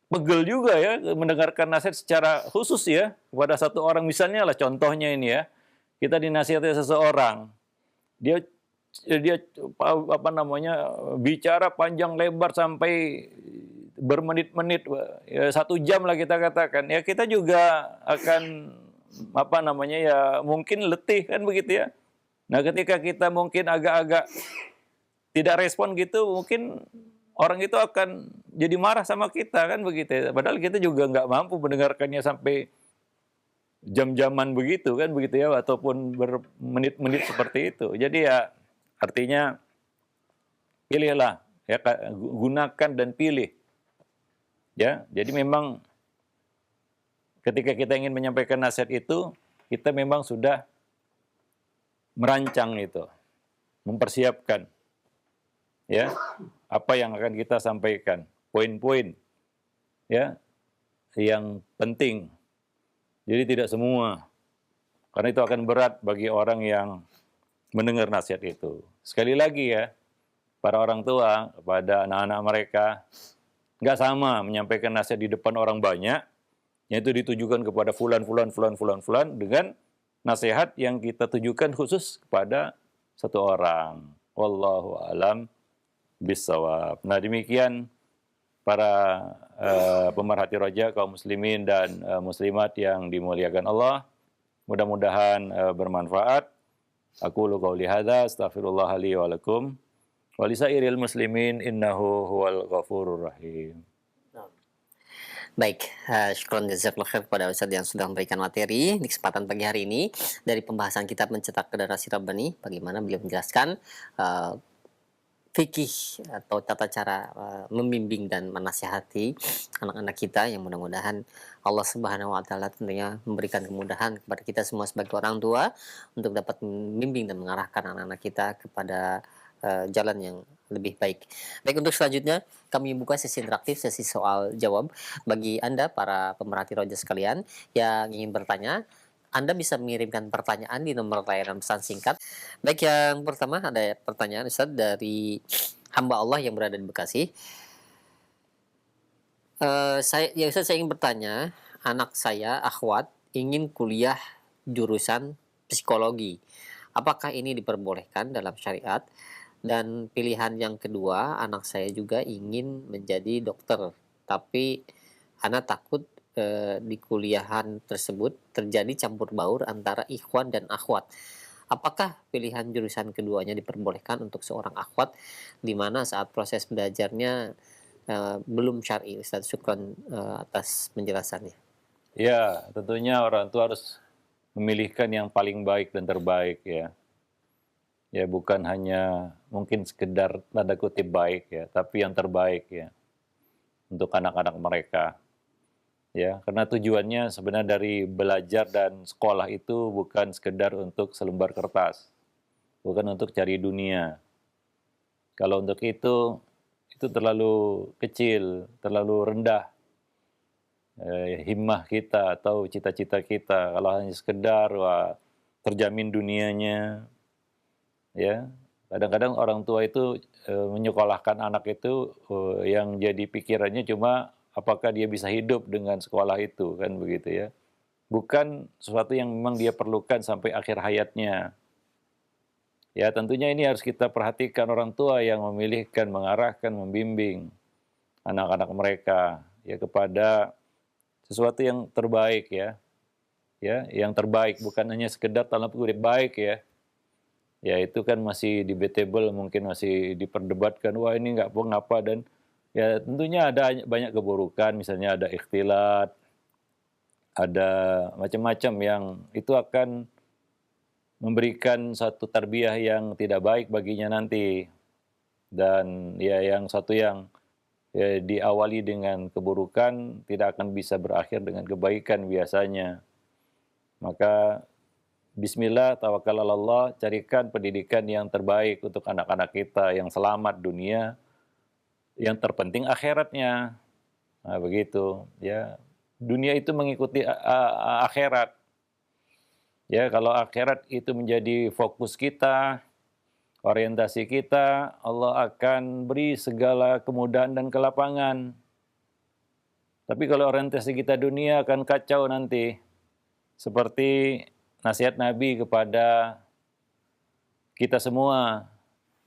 pegel juga ya mendengarkan nasihat secara khusus ya kepada 1 orang. Misalnya lah contohnya ini ya, kita dinasihati seseorang, dia bicara panjang lebar sampai bermenit-menit ya 1 jam lah kita katakan ya, kita juga akan ya mungkin letih kan begitu ya. Nah ketika kita mungkin agak-agak tidak respon gitu, mungkin orang itu akan jadi marah sama kita kan begitu ya. Padahal kita juga nggak mampu mendengarkannya sampai jam-jaman begitu kan begitu ya, ataupun bermenit-menit seperti itu. Jadi ya artinya pilihlah ya, gunakan dan pilih. Ya, jadi memang ketika kita ingin menyampaikan nasihat itu, kita memang sudah merancang itu, mempersiapkan ya apa yang akan kita sampaikan, poin-poin ya yang penting. Jadi tidak semua, karena itu akan berat bagi orang yang mendengar nasihat itu. Sekali lagi ya, para orang tua kepada anak-anak mereka nggak sama menyampaikan nasihat di depan orang banyak, yaitu ditujukan kepada fulan dengan nasihat yang kita tujukan khusus kepada 1 orang. Wallahu a'lam bissawab. Nah demikian para pemerhati roja kaum muslimin dan muslimat yang dimuliakan Allah. Mudah-mudahan bermanfaat. Aqulu qauli hadza astaghfirullah li wa lakum wa lisairil muslimin innahu huwal ghafurur rahim. Baik, syukron jazakallahu khair kepada Ustaz yang sudah memberikan materi di kesempatan pagi hari ini dari pembahasan kitab Mencetak Generasi Rabbani. Bagaimana beliau menjelaskan fikih atau tata cara, membimbing dan menasihati anak-anak kita yang mudah-mudahan Allah Subhanahu wa taala tentunya memberikan kemudahan kepada kita semua sebagai orang tua untuk dapat membimbing dan mengarahkan anak-anak kita kepada, jalan yang lebih baik. Baik, untuk selanjutnya kami buka sesi interaktif, sesi soal jawab. Bagi Anda para pemerhati roja sekalian yang ingin bertanya, Anda bisa mengirimkan pertanyaan di nomor layanan pesan singkat. Baik, yang pertama ada pertanyaan Ustadz dari hamba Allah yang berada di Bekasi. Ustadz, saya ingin bertanya, anak saya akhwat ingin kuliah jurusan psikologi. Apakah ini diperbolehkan dalam syariat? Dan pilihan yang kedua, anak saya juga ingin menjadi dokter, tapi anak takut di kuliahan tersebut terjadi campur baur antara ikhwan dan akhwat. Apakah pilihan jurusan keduanya diperbolehkan untuk seorang akhwat, di mana saat proses belajarnya belum syar'i? Ustaz, syukron atas penjelasannya. Ya, tentunya orang tua harus memilihkan yang paling baik dan terbaik ya. Ya, bukan hanya mungkin sekedar tanda kutip baik ya, tapi yang terbaik ya untuk anak-anak mereka. Ya, karena tujuannya sebenarnya dari belajar dan sekolah itu bukan sekedar untuk selembar kertas, bukan untuk cari dunia. Kalau untuk itu terlalu kecil, terlalu rendah himmah kita atau cita-cita kita. Kalau hanya sekedar terjamin dunianya, ya. Kadang-kadang orang tua itu menyekolahkan anak itu yang jadi pikirannya cuma apakah dia bisa hidup dengan sekolah itu, kan begitu ya. Bukan sesuatu yang memang dia perlukan sampai akhir hayatnya. Ya, tentunya ini harus kita perhatikan orang tua yang memilihkan, mengarahkan, membimbing anak-anak mereka ya kepada sesuatu yang terbaik ya. Ya, yang terbaik bukan hanya sekedar dalam kutip baik ya. Ya itu kan masih debatable, mungkin masih diperdebatkan, wah ini nggak ngapa, dan ya tentunya ada banyak keburukan, misalnya ada ikhtilat, ada macam-macam yang itu akan memberikan satu tarbiyah yang tidak baik baginya nanti. Dan ya yang satu yang ya, diawali dengan keburukan tidak akan bisa berakhir dengan kebaikan biasanya. Maka bismillah, tawakal Allah, carikan pendidikan yang terbaik untuk anak-anak kita, yang selamat dunia, yang terpenting akhiratnya. Nah, begitu ya. Dunia itu mengikuti akhirat. Ya, kalau akhirat itu menjadi fokus kita, orientasi kita, Allah akan beri segala kemudahan dan kelapangan. Tapi kalau orientasi kita dunia akan kacau nanti. Seperti nasihat Nabi kepada kita semua,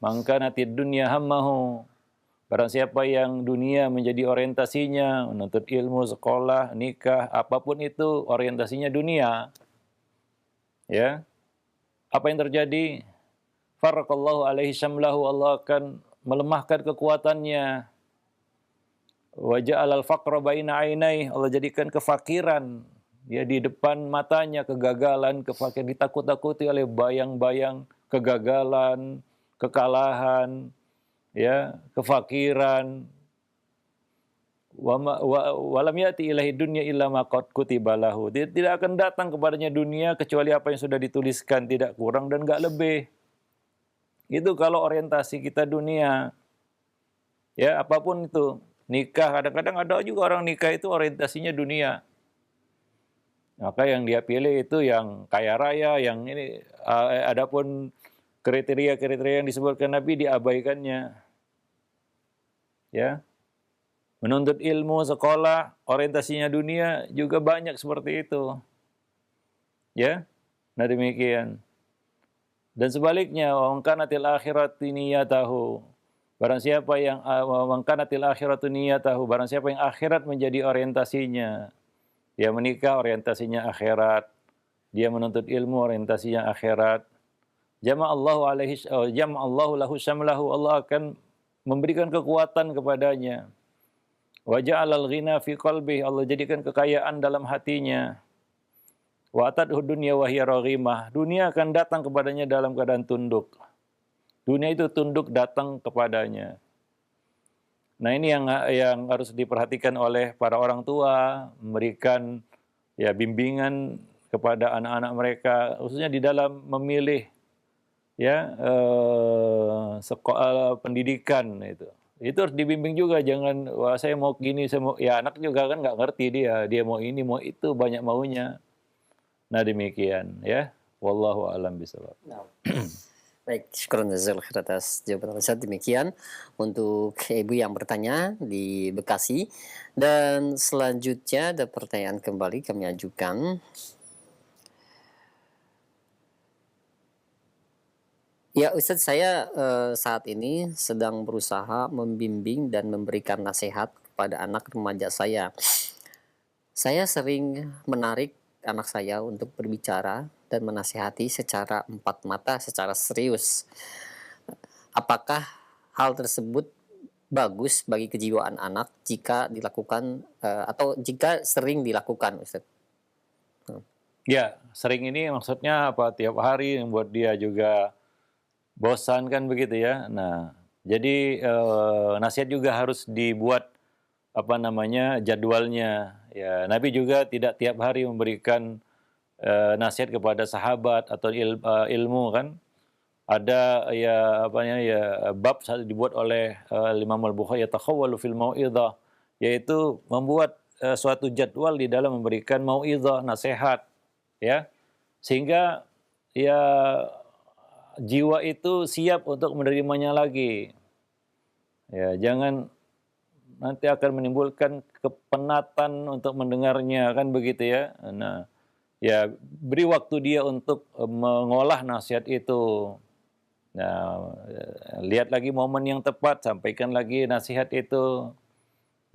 "Man kanatid dunya hammahu." Barang siapa yang dunia menjadi orientasinya, menuntut ilmu, sekolah, nikah, apapun itu orientasinya dunia. Ya, apa yang terjadi? Faraqallahu alaihi syamlahu, Allah akan melemahkan kekuatannya. Wa ja'alal faqra baina ainai, Allah jadikan kefakiran ya di depan matanya, kegagalan, kefakiran, ditakut-takuti oleh bayang-bayang kegagalan, kekalahan, ya, kefakiran. Walam yati ilahi dunya illa ma qad kutiba lahu. Tidak akan datang kepadanya dunia kecuali apa yang sudah dituliskan, tidak kurang dan enggak lebih. Itu kalau orientasi kita dunia. Ya, apapun itu. Nikah, kadang-kadang ada juga orang nikah itu orientasinya dunia. Maka yang dia pilih itu yang kaya raya, yang ini, adapun kriteria-kriteria yang disebutkan Nabi diabaikannya. Ya. Menuntut ilmu, sekolah, orientasinya dunia juga banyak seperti itu. Ya. Nah demikian. Dan sebaliknya, wa man kanatil akhiratu niyatahu. Barang siapa yang man kanatil akhiratu niyatahu, barang siapa yang akhirat menjadi orientasinya. Dia menikah orientasinya akhirat. Dia menuntut ilmu orientasinya akhirat. Jama'allahu lahu syamlahu, Allah akan memberikan kekuatan kepadanya. Wa ja'alal ghina fi qalbi, Allah jadikan kekayaan dalam hatinya. Wa atadhu dunya wa hiya raghimah, dunia akan datang kepadanya dalam keadaan tunduk. Dunia itu tunduk datang kepadanya. Nah, ini yang harus diperhatikan oleh para orang tua, memberikan ya bimbingan kepada anak-anak mereka, khususnya di dalam memilih ya sekolah pendidikan itu. Itu harus dibimbing juga, jangan wah saya mau gini, saya mau ya anak juga kan nggak ngerti dia mau ini, mau itu, banyak maunya. Nah, demikian ya. Wallahu a'lam bishawab. Nah, baik, syukron jazakallahu khair atas jawaban Ustaz. Demikian untuk ibu yang bertanya di Bekasi. Dan selanjutnya ada pertanyaan kembali kami ajukan. Ya Ustadz, saya saat ini sedang berusaha membimbing dan memberikan nasihat kepada anak remaja saya. Saya sering menarik anak saya untuk berbicara dan menasihati secara empat mata, secara serius. Apakah hal tersebut bagus bagi kejiwaan anak jika dilakukan atau jika sering dilakukan, Ustadz? Ya, sering ini maksudnya apa? Tiap hari membuat dia juga bosan kan begitu ya. Nah, jadi nasihat juga harus dibuat apa namanya jadwalnya. Ya, Nabi juga tidak tiap hari memberikan nasihat kepada sahabat atau ilmu kan. Ada ya apa ya bab dibuat oleh Imam Al-Bukhari yatakhawwalu fil mau'izah, yaitu membuat suatu jadwal di dalam memberikan mau'izah, nasihat ya. Sehingga ya jiwa itu siap untuk menerimanya lagi. Ya, jangan nanti akan menimbulkan kepenatan untuk mendengarnya kan begitu ya. Nah, ya beri waktu dia untuk mengolah nasihat itu. Nah, lihat lagi momen yang tepat, sampaikan lagi nasihat itu.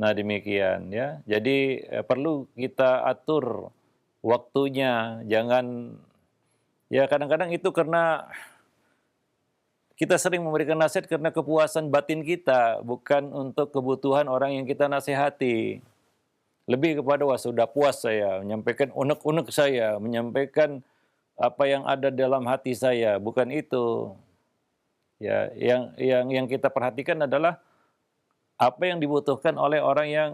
Nah, demikian ya. Jadi perlu kita atur waktunya, jangan ya kadang-kadang itu karena kita sering memberikan nasihat karena kepuasan batin kita, bukan untuk kebutuhan orang yang kita nasihati. Lebih kepada wah sudah puas saya, menyampaikan unek-unek saya, menyampaikan apa yang ada dalam hati saya, bukan itu. Ya, yang kita perhatikan adalah apa yang dibutuhkan oleh orang yang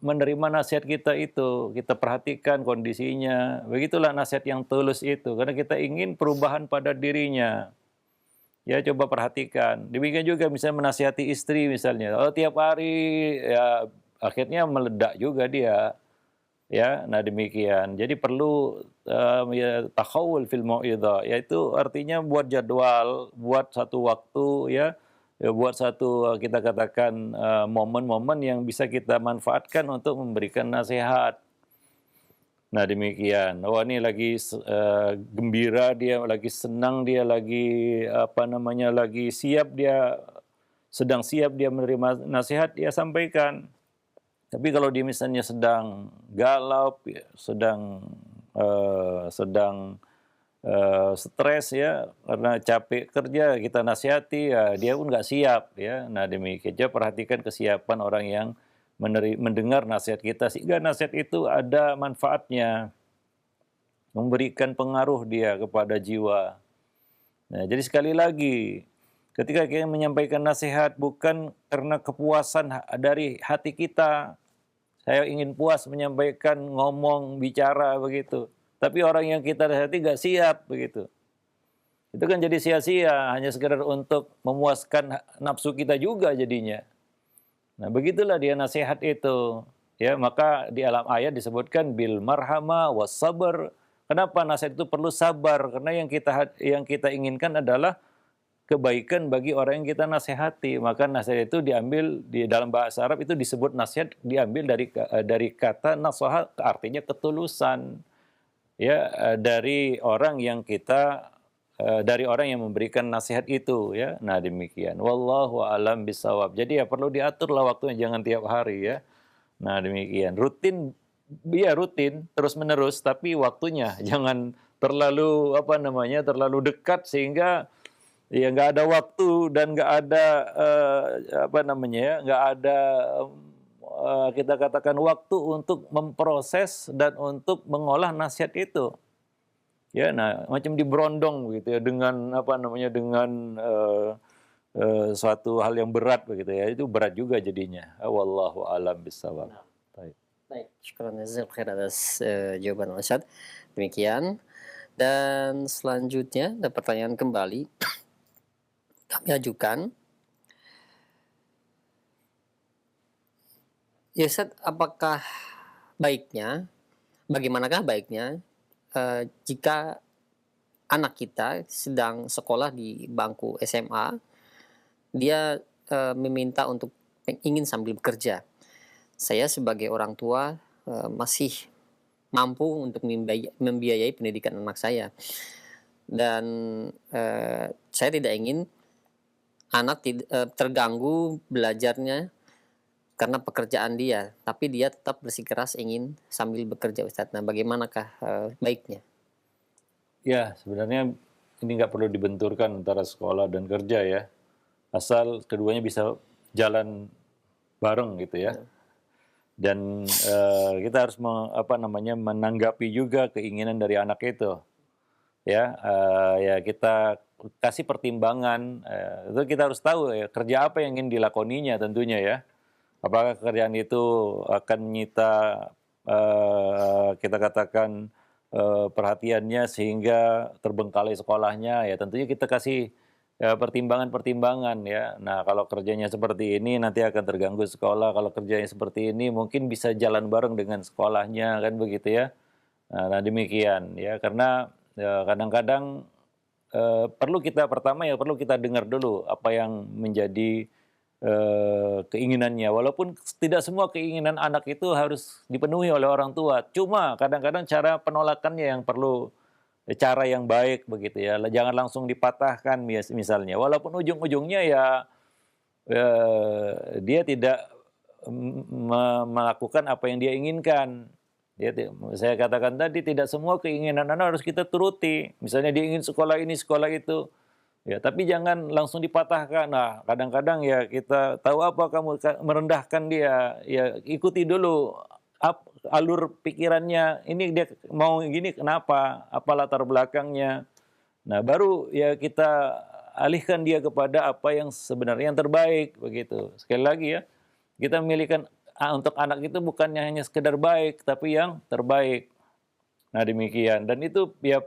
menerima nasihat kita itu. Kita perhatikan kondisinya. Begitulah nasihat yang tulus itu, karena kita ingin perubahan pada dirinya. Ya coba perhatikan. Demikian juga misalnya menasihati istri misalnya. Oh tiap hari ya akhirnya meledak juga dia. Ya, nah demikian. Jadi perlu ya takhawul fil mau'izah, yaitu artinya buat jadwal, buat satu waktu ya, buat satu kita katakan momen-momen yang bisa kita manfaatkan untuk memberikan nasihat. Nah demikian. Wah ini lagi gembira dia, lagi senang dia, lagi apa namanya, lagi siap dia, sedang siap dia menerima nasihat, dia sampaikan. Tapi kalau dia misalnya sedang galau, ya, sedang stres ya, karena capek kerja, kita nasihati, ya dia pun nggak siap ya. Nah demikian. Jadi perhatikan kesiapan orang yang mendengar nasihat kita, sehingga nasihat itu ada manfaatnya, memberikan pengaruh dia kepada jiwa. Nah, jadi sekali lagi, ketika kita menyampaikan nasihat bukan karena kepuasan dari hati kita, saya ingin puas menyampaikan, ngomong, bicara begitu. Tapi orang yang kita nasihati nggak siap begitu. Itu kan jadi sia-sia, hanya sekedar untuk memuaskan nafsu kita juga jadinya. Nah, begitulah dia nasihat itu. Ya, maka di alam ayat disebutkan bil marhama was sabar. Kenapa nasihat itu perlu sabar? Karena yang kita inginkan adalah kebaikan bagi orang yang kita nasihati. Maka nasihat itu diambil di dalam bahasa Arab itu disebut nasihat, diambil dari kata nasaha, artinya ketulusan. Ya, dari orang yang memberikan nasihat itu ya. Nah, demikian. Wallahu a'lam bishawab. Jadi ya perlu diatur lah waktunya, jangan tiap hari ya. Nah, demikian. Rutin terus-menerus, tapi waktunya jangan terlalu terlalu dekat sehingga ya nggak ada waktu dan nggak ada nggak ada kita katakan waktu untuk memproses dan untuk mengolah nasihat itu. Ya, nah macam diberondong gitu ya dengan dengan suatu hal yang berat begitu ya, itu berat juga jadinya. Wallahu a'lam bishawab. Nah, Baik. baik, syukran jazakallahu khair atas, jawaban Ustaz. Demikian, dan selanjutnya ada pertanyaan kembali kami ajukan. Ya Ustaz, apakah baiknya, bagaimanakah baiknya, jika anak kita sedang sekolah di bangku SMA, dia, meminta untuk ingin sambil bekerja. Saya sebagai orang tua, masih mampu untuk membiayai pendidikan anak saya, dan, saya tidak ingin anak terganggu belajarnya karena pekerjaan dia, tapi dia tetap bersikeras ingin sambil bekerja Ustadz. Nah, bagaimanakah, baiknya? Ya, sebenarnya ini nggak perlu dibenturkan antara sekolah dan kerja ya, asal keduanya bisa jalan bareng gitu ya. Ya. Dan kita harus menanggapi juga keinginan dari anak itu. Ya, ya kita kasih pertimbangan, itu kita harus tahu ya, kerja apa yang ingin dilakoninya tentunya ya. Apakah pekerjaan itu akan menyita, kita katakan, perhatiannya sehingga terbengkalai sekolahnya, ya tentunya kita kasih, pertimbangan-pertimbangan ya. Nah, kalau kerjanya seperti ini nanti akan terganggu sekolah, kalau kerjanya seperti ini mungkin bisa jalan bareng dengan sekolahnya, kan begitu ya. Nah demikian ya, karena, kadang-kadang, perlu kita pertama ya perlu kita dengar dulu apa yang menjadi, keinginannya. Walaupun tidak semua keinginan anak itu harus dipenuhi oleh orang tua, cuma kadang-kadang cara penolakannya yang perlu cara yang baik begitu ya. Jangan langsung dipatahkan misalnya, walaupun ujung-ujungnya ya, dia tidak melakukan apa yang dia inginkan. Saya katakan tadi tidak semua keinginan anak harus kita turuti. Misalnya dia ingin sekolah ini, sekolah itu, ya tapi jangan langsung dipatahkan. Nah, kadang-kadang ya kita tahu apa kamu merendahkan dia, ya ikuti dulu alur pikirannya. Ini dia mau gini kenapa? Apa latar belakangnya? Nah, baru ya kita alihkan dia kepada apa yang sebenarnya yang terbaik begitu. Sekali lagi ya, kita memilihkan untuk anak itu bukannya hanya sekedar baik, tapi yang terbaik. Nah demikian, dan itu ya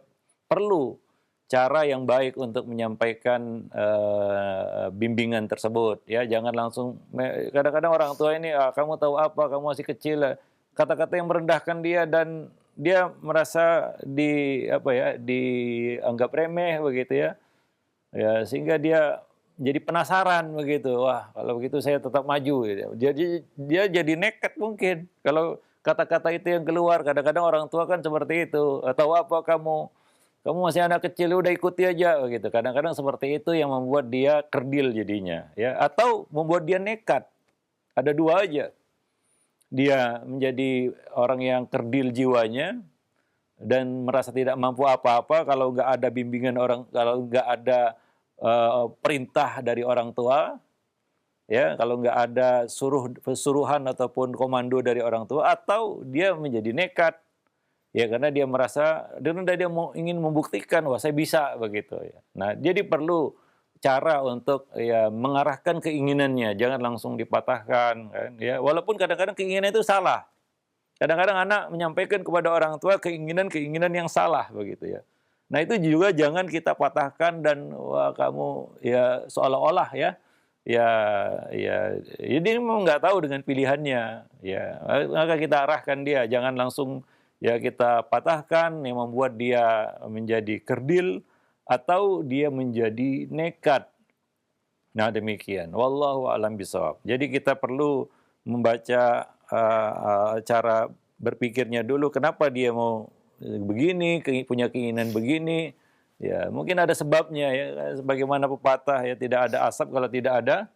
perlu cara yang baik untuk menyampaikan bimbingan tersebut. Ya jangan langsung, kadang-kadang orang tua ini, kamu tahu apa, kamu masih kecil, kata-kata yang merendahkan dia dan dia merasa dianggap remeh begitu ya. Ya sehingga dia jadi penasaran begitu, wah kalau begitu saya tetap maju gitu. Jadi dia jadi nekat mungkin kalau kata-kata itu yang keluar. Kadang-kadang orang tua kan seperti itu, tahu apa kamu, kamu masih anak kecil udah ikuti aja begitu. Kadang-kadang seperti itu yang membuat dia kerdil jadinya ya, atau membuat dia nekat. Ada dua aja, dia menjadi orang yang kerdil jiwanya dan merasa tidak mampu apa-apa kalau nggak ada bimbingan orang, kalau nggak ada perintah dari orang tua, ya kalau nggak ada suruhan ataupun komando dari orang tua, atau dia menjadi nekat, ya karena dia merasa dan dia ingin membuktikan wah saya bisa begitu ya. Nah jadi perlu cara untuk ya mengarahkan keinginannya, jangan langsung dipatahkan kan ya, walaupun kadang-kadang keinginan itu salah. Kadang-kadang anak menyampaikan kepada orang tua keinginan-keinginan yang salah begitu ya. Nah itu juga jangan kita patahkan dan wah kamu ya seolah-olah ya, ya, ya dia memang nggak tahu dengan pilihannya, ya maka kita arahkan dia, jangan langsung ya kita patahkan yang membuat dia menjadi kerdil atau dia menjadi nekat. Nah demikian, wallahu a'lam bishawab. Jadi kita perlu membaca cara berpikirnya dulu, kenapa dia mau begini, punya keinginan begini, ya mungkin ada sebabnya ya, sebagaimana pepatah ya, tidak ada asap kalau tidak ada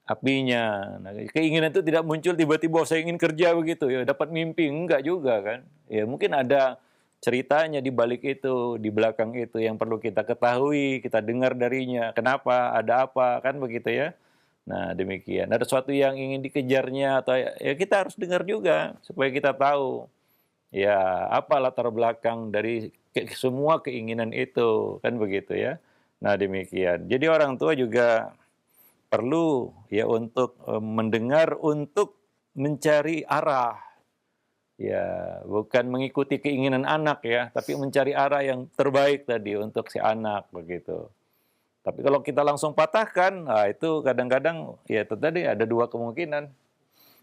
apinya. Nah, keinginan itu tidak muncul tiba-tiba saya ingin kerja begitu ya, dapat mimpi, enggak juga kan. Ya mungkin ada ceritanya di balik itu, di belakang itu yang perlu kita ketahui, kita dengar darinya, kenapa, ada apa, kan begitu ya. Nah demikian, ada sesuatu yang ingin dikejarnya atau ya kita harus dengar juga supaya kita tahu ya apa latar belakang dari semua keinginan itu, kan begitu ya. Nah demikian, jadi orang tua juga perlu ya untuk mendengar untuk mencari arah. Ya, bukan mengikuti keinginan anak ya, tapi mencari arah yang terbaik tadi untuk si anak begitu. Tapi kalau kita langsung patahkan, nah itu kadang-kadang ya itu tadi ada dua kemungkinan.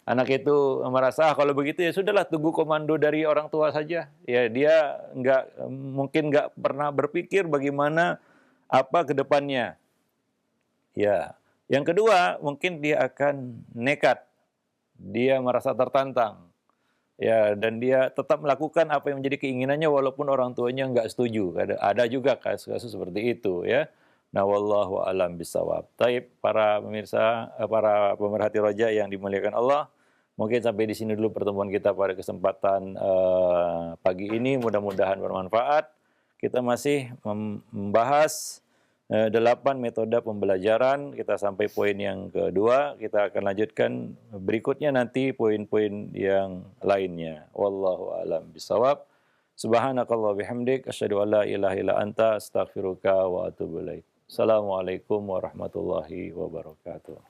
Anak itu merasa, kalau begitu ya sudahlah tunggu komando dari orang tua saja. Ya dia mungkin nggak pernah berpikir bagaimana apa ke depannya. Ya, yang kedua mungkin dia akan nekat. Dia merasa tertantang. Ya, dan dia tetap melakukan apa yang menjadi keinginannya walaupun orang tuanya nggak setuju. Ada juga kasus-kasus seperti itu ya. Nah, wallahu a'lam bishawab. Taib para pemirsa, para pemerhati roja yang dimuliakan Allah. Mungkin sampai di sini dulu pertemuan kita pada kesempatan pagi ini. Mudah-mudahan bermanfaat. Kita masih membahas 8 metode pembelajaran. Kita sampai poin yang kedua. Kita akan lanjutkan berikutnya nanti poin-poin yang lainnya. Wallahu a'lam bishawab. Subhanakallah bihamdik. Asyhadu an la ilaha illa anta astaghfiruka wa atubu ilaik. Assalamualaikum warahmatullahi wabarakatuh.